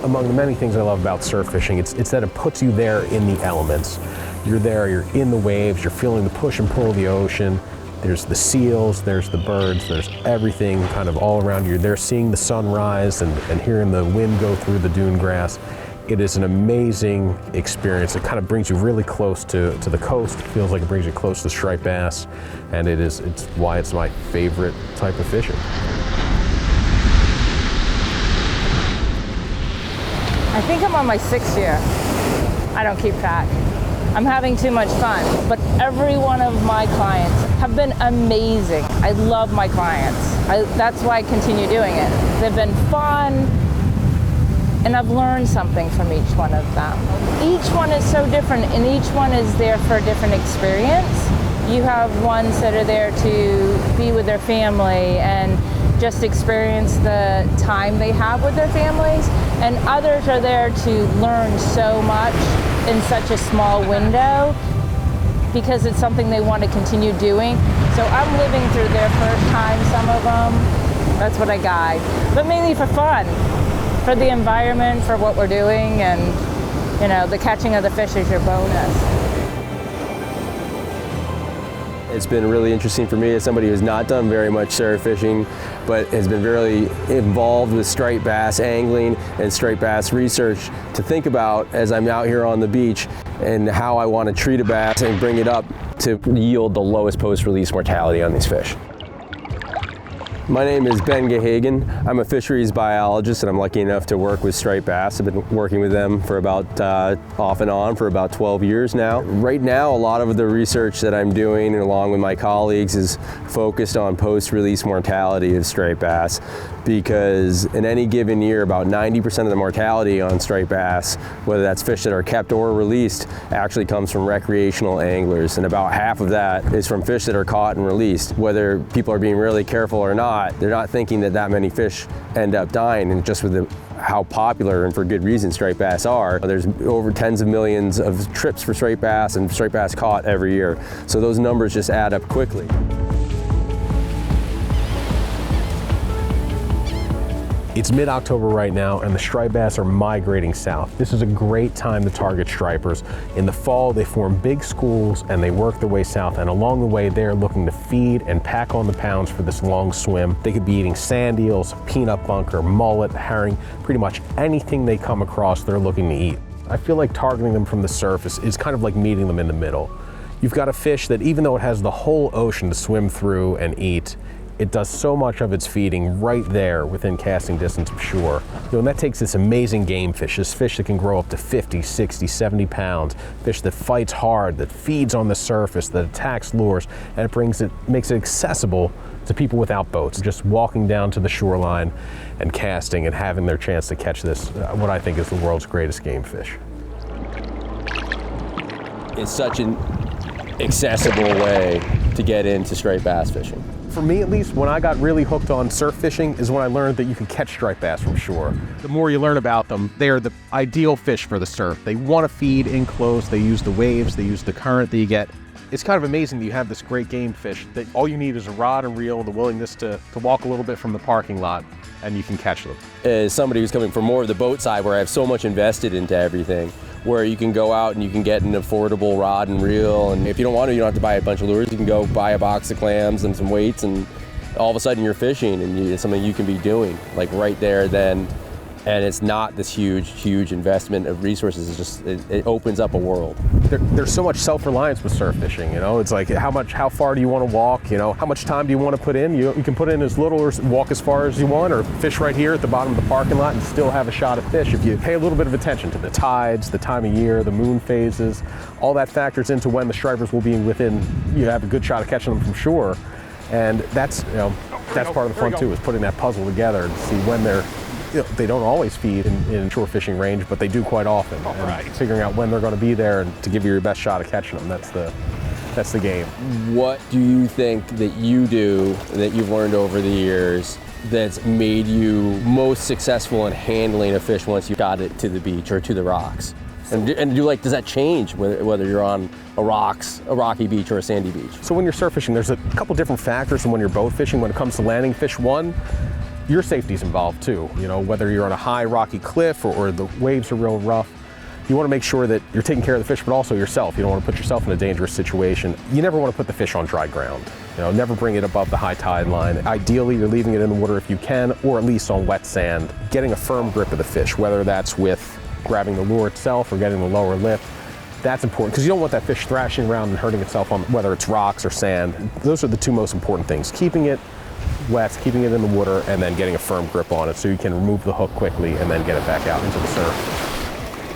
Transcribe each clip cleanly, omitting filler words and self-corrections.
among the many things I love about surf fishing, it's that it puts you there in the elements. You're there, you're in the waves, you're feeling the push and pull of the ocean. There's the seals, there's the birds, there's everything kind of all around you. You're there seeing the sunrise and hearing the wind go through the dune grass. It is an amazing experience. It kind of brings you really close to the coast. It feels like it brings you close to striped bass, and it's why it's my favorite type of fishing. I think I'm on my 6th year. I don't keep track. I'm having too much fun, but every one of my clients have been amazing. I love my clients. That's why I continue doing it. They've been fun, and I've learned something from each one of them. Each one is so different, and each one is there for a different experience. You have ones that are there to be with their family and just experience the time they have with their families, and others are there to learn so much in such a small window because it's something they want to continue doing. So I'm living through their first time, some of them. That's what I guide, but mainly for fun, for the environment, for what we're doing, and you know, the catching of the fish is your bonus. It's been really interesting for me as somebody who's not done very much surf fishing, but has been really involved with striped bass angling and striped bass research, to think about as I'm out here on the beach and how I want to treat a bass and bring it up to yield the lowest post-release mortality on these fish. My name is Ben Gahagan. I'm a fisheries biologist, and I'm lucky enough to work with striped bass. I've been working with them for about, off and on, for about 12 years now. Right now, a lot of the research that I'm doing, along with my colleagues, is focused on post-release mortality of striped bass, because in any given year, about 90% of the mortality on striped bass, whether that's fish that are kept or released, actually comes from recreational anglers, and about half of that is from fish that are caught and released. Whether people are being really careful or not, they're not thinking that many fish end up dying, and just with how popular, and for good reason, striped bass are, there's over tens of millions of trips for striped bass and striped bass caught every year. So those numbers just add up quickly. It's mid-October right now, and the striped bass are migrating south. This is a great time to target stripers. In the fall, they form big schools and they work their way south, and along the way, they're looking to feed and pack on the pounds for this long swim. They could be eating sand eels, peanut bunker, mullet, herring, pretty much anything they come across, they're looking to eat. I feel like targeting them from the surface is kind of like meeting them in the middle. You've got a fish that, even though it has the whole ocean to swim through and eat, it does so much of its feeding right there within casting distance of shore. And that takes this amazing game fish, this fish that can grow up to 50, 60, 70 pounds, fish that fights hard, that feeds on the surface, that attacks lures, and it makes it accessible to people without boats, just walking down to the shoreline and casting and having their chance to catch this, what I think is the world's greatest game fish. It's such an accessible way to get into striped bass fishing. For me, at least, when I got really hooked on surf fishing is when I learned that you can catch striped bass from shore. The more you learn about them, they are the ideal fish for the surf. They want to feed in close, they use the waves, they use the current that you get. It's kind of amazing that you have this great game fish that all you need is a rod and reel, the willingness to walk a little bit from the parking lot, and you can catch them. As somebody who's coming from more of the boat side, where I have so much invested into everything, where you can go out and you can get an affordable rod and reel, and if you don't want to, you don't have to buy a bunch of lures. You can go buy a box of clams and some weights, and all of a sudden you're fishing, and it's something you can be doing like right there then. And it's not this huge investment of resources. It's just, it opens up a world. There's so much self-reliance with surf fishing, you know? It's like, how far do you want to walk, you know? How much time do you want to put in? You can put in as little or walk as far as you want, or fish right here at the bottom of the parking lot and still have a shot at fish if you pay a little bit of attention to the tides, the time of year, the moon phases. All that factors into when the stripers will be within, you have a good shot of catching them from shore. And that's, that's part of the fun too, is putting that puzzle together to see when they don't always feed in shore fishing range, but they do quite often. And figuring out when they're going to be there and to give you your best shot of catching them, that's the game. What do you think that you do, that you've learned over the years, that's made you most successful in handling a fish once you got it to the beach or to the rocks? And does that change whether you're on a rocky beach or a sandy beach? So when you're surf fishing, there's a couple different factors from when you're boat fishing when it comes to landing fish. One, your safety's involved too. You know, whether you're on a high rocky cliff or the waves are real rough, you want to make sure that you're taking care of the fish, but also yourself. You don't want to put yourself in a dangerous situation. You never want to put the fish on dry ground. You know, never bring it above the high tide line. Ideally, you're leaving it in the water if you can, or at least on wet sand. Getting a firm grip of the fish, whether that's with grabbing the lure itself or getting the lower lip, that's important because you don't want that fish thrashing around and hurting itself on whether it's rocks or sand. Those are the two most important things. Keeping it wet, keeping it in the water, and then getting a firm grip on it so you can remove the hook quickly and then get it back out into the surf.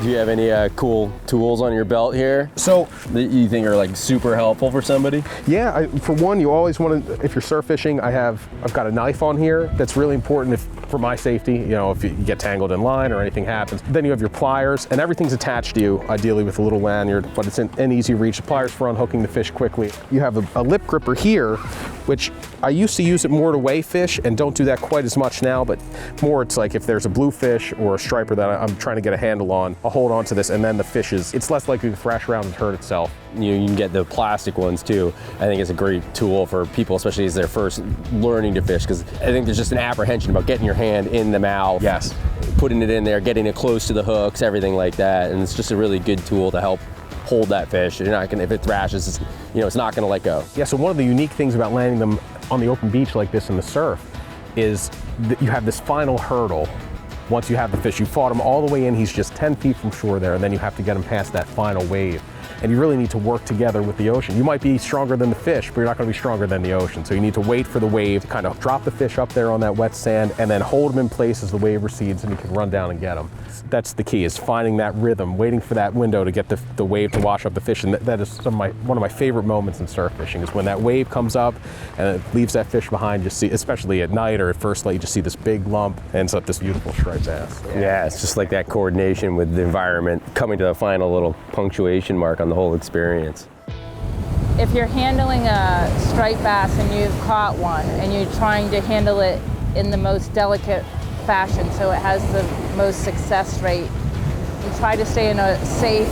Do you have any cool tools on your belt here? So that you think are like super helpful for somebody? Yeah, for one, you always want to, if you're surf fishing, I've got a knife on here. That's really important for my safety. You know, if you get tangled in line or anything happens. Then you have your pliers, and everything's attached to you, ideally with a little lanyard, but it's in easy reach. The pliers for unhooking the fish quickly. You have a lip gripper here, which I used to use it more to weigh fish, and don't do that quite as much now, but more it's like if there's a bluefish or a striper that I'm trying to get a handle on, I'll hold on to this, and then the fish it's less likely to thrash around and hurt itself. You can get the plastic ones too. I think it's a great tool for people, especially as they're first learning to fish, because I think there's just an apprehension about getting your hand in the mouth. Yes. Putting it in there, getting it close to the hooks, everything like that, and it's just a really good tool to help hold that fish. You're not gonna, if it thrashes, it's not gonna let go. Yeah, so one of the unique things about landing them on the open beach like this in the surf is that you have this final hurdle. Once you have the fish, you fought him all the way in, he's just 10 feet from shore there, and then you have to get him past that final wave. And you really need to work together with the ocean. You might be stronger than the fish, but you're not gonna be stronger than the ocean. So you need to wait for the wave to kind of drop the fish up there on that wet sand and then hold them in place as the wave recedes and you can run down and get them. That's the key, is finding that rhythm, waiting for that window to get the wave to wash up the fish. And that is one of my favorite moments in surf fishing, is when that wave comes up and it leaves that fish behind. You see, especially at night or at first light, you just see this big lump, ends up this beautiful striped bass. Yeah, it's just like that coordination with the environment, coming to the final little punctuation mark on the whole experience. If you're handling a striped bass and you've caught one and you're trying to handle it in the most delicate fashion so it has the most success rate, you try to stay in a safe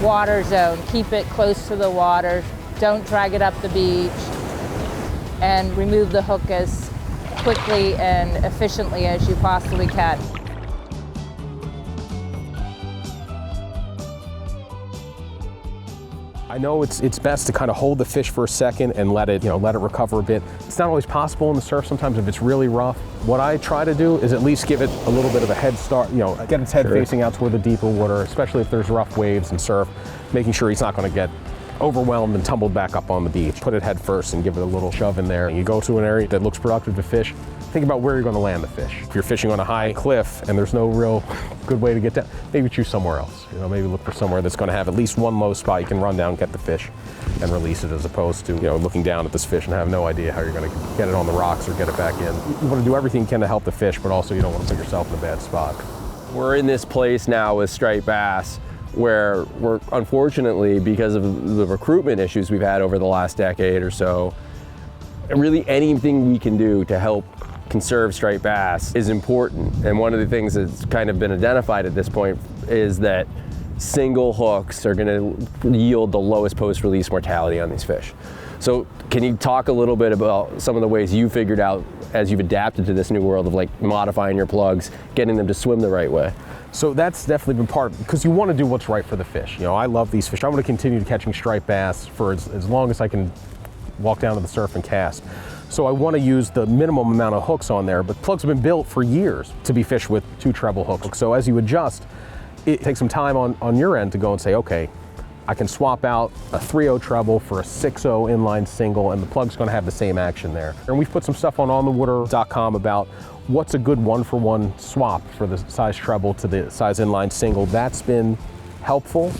water zone, keep it close to the water, don't drag it up the beach, and remove the hook as quickly and efficiently as you possibly can. I know it's best to kind of hold the fish for a second and let it recover a bit. It's not always possible in the surf. Sometimes if it's really rough, what I try to do is at least give it a little bit of a head start, get its head facing out toward the deeper water, especially if there's rough waves and surf, making sure he's not going to get overwhelmed and tumbled back up on the beach. Put it head first and give it a little shove in there. You go to an area that looks productive to fish, think about where you're going to land the fish. If you're fishing on a high cliff and there's no real good way to get down, maybe choose somewhere else. Maybe look for somewhere that's going to have at least one low spot you can run down, get the fish, and release it, as opposed to looking down at this fish and have no idea how you're going to get it on the rocks or get it back in. You want to do everything you can to help the fish, but also you don't want to put yourself in a bad spot. We're in this place now with striped bass where we're, unfortunately, because of the recruitment issues we've had over the last decade or so, really anything we can do to help conserve striped bass is important. And one of the things that's kind of been identified at this point is that single hooks are going to yield the lowest post-release mortality on these fish. So can you talk a little bit about some of the ways you figured out as you've adapted to this new world of like modifying your plugs, getting them to swim the right way? So that's definitely been part of it, because you want to do what's right for the fish. I love these fish. I want to continue catching striped bass for as long as I can walk down to the surf and cast. So I want to use the minimum amount of hooks on there, but plugs have been built for years to be fished with 2 treble hooks. So as you adjust, it takes some time on your end to go and say, okay, I can swap out a 3/0 treble for a 6/0 inline single, and the plug's going to have the same action there. And we've put some stuff on onthewater.com about what's a good 1-for-1 swap for the size treble to the size inline single. That's been helpful.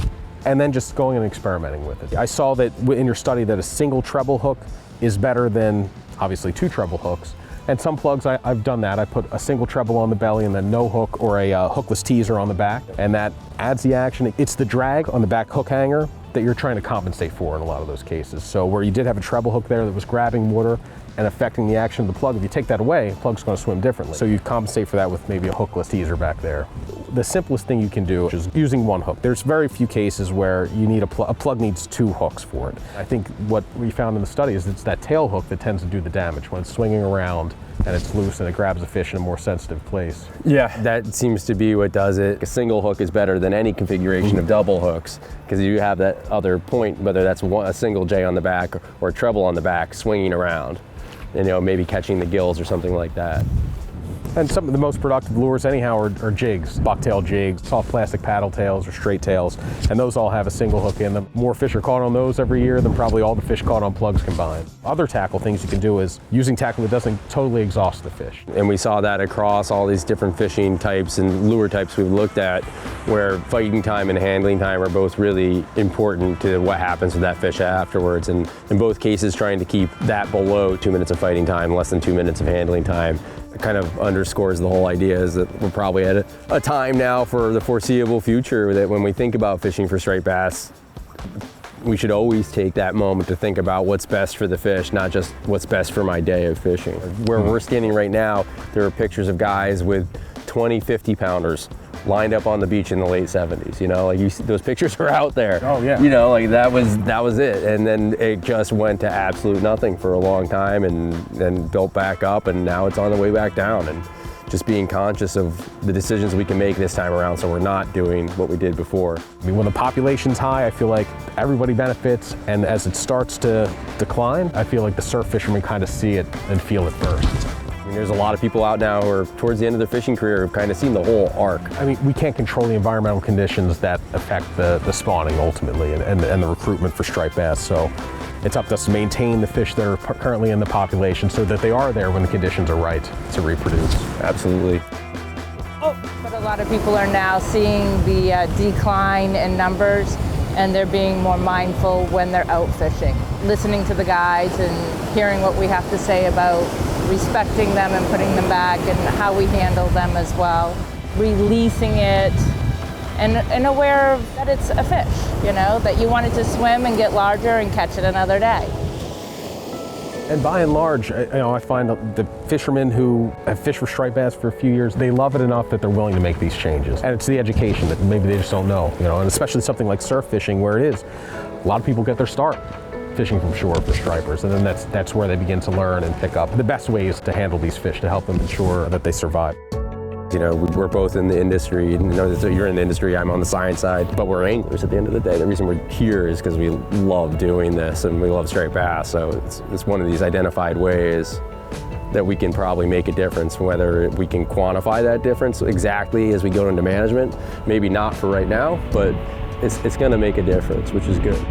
And then just going and experimenting with it. I saw that in your study that a single treble hook is better than obviously 2 treble hooks. And some plugs, I've done that. I put a single treble on the belly and then no hook, or a hookless teaser on the back, and that adds the action. It's the drag on the back hook hanger that you're trying to compensate for in a lot of those cases. So where you did have a treble hook there that was grabbing water and affecting the action of the plug, if you take that away, the plug's going to swim differently. So you compensate for that with maybe a hookless teaser back there. the simplest thing you can do is using one hook. There's very few cases where you need a plug needs 2 hooks for it. I think what we found in the study is it's that tail hook that tends to do the damage when it's swinging around and it's loose and it grabs a fish in a more sensitive place. Yeah, that seems to be what does it. A single hook is better than any configuration of double hooks because you have that other point, whether that's a single J on the back or a treble on the back, swinging around, and maybe catching the gills or something like that. And some of the most productive lures anyhow are jigs, bucktail jigs, soft plastic paddle tails or straight tails, and those all have a single hook in them. More fish are caught on those every year than probably all the fish caught on plugs combined. Other tackle things you can do is using tackle that doesn't totally exhaust the fish. And we saw that across all these different fishing types and lure types we've looked at, where fighting time and handling time are both really important to what happens with that fish afterwards. And in both cases, trying to keep that below 2 minutes of fighting time, less than 2 minutes of handling time. It kind of underscores the whole idea is that we're probably at a time now for the foreseeable future that when we think about fishing for striped bass, we should always take that moment to think about what's best for the fish, not just what's best for my day of fishing. Where we're standing right now, there are pictures of guys with 20, 50 pounders lined up on the beach in the late 70s, like you see, those pictures are out there. Oh yeah. Like that was it. And then it just went to absolute nothing for a long time and then built back up, and now it's on the way back down. And just being conscious of the decisions we can make this time around so we're not doing what we did before. I mean, when the population's high, I feel like everybody benefits, and as it starts to decline, I feel like the surf fishermen kind of see it and feel it first. I mean, there's a lot of people out now who are towards the end of their fishing career who've kind of seen the whole arc. I mean, we can't control the environmental conditions that affect the spawning ultimately and the recruitment for striped bass. So it's up to us to maintain the fish that are currently in the population so that they are there when the conditions are right to reproduce. Absolutely. But a lot of people are now seeing the decline in numbers, and they're being more mindful when they're out fishing. Listening to the guides and hearing what we have to say about respecting them and putting them back and how we handle them as well. Releasing it and aware that it's a fish, that you want it to swim and get larger and catch it another day. And by and large, I find the fishermen who have fished for striped bass for a few years, they love it enough that they're willing to make these changes. And it's the education that maybe they just don't know, and especially something like surf fishing where it is. A lot of people get their start fishing from shore for stripers, and then that's where they begin to learn and pick up the best ways to handle these fish to help them ensure that they survive. We're both in the industry, and you're in the industry, I'm on the science side, but we're anglers at the end of the day. The reason we're here is because we love doing this and we love striped bass, so it's one of these identified ways that we can probably make a difference. Whether we can quantify that difference exactly as we go into management, maybe not for right now, but it's going to make a difference, which is good.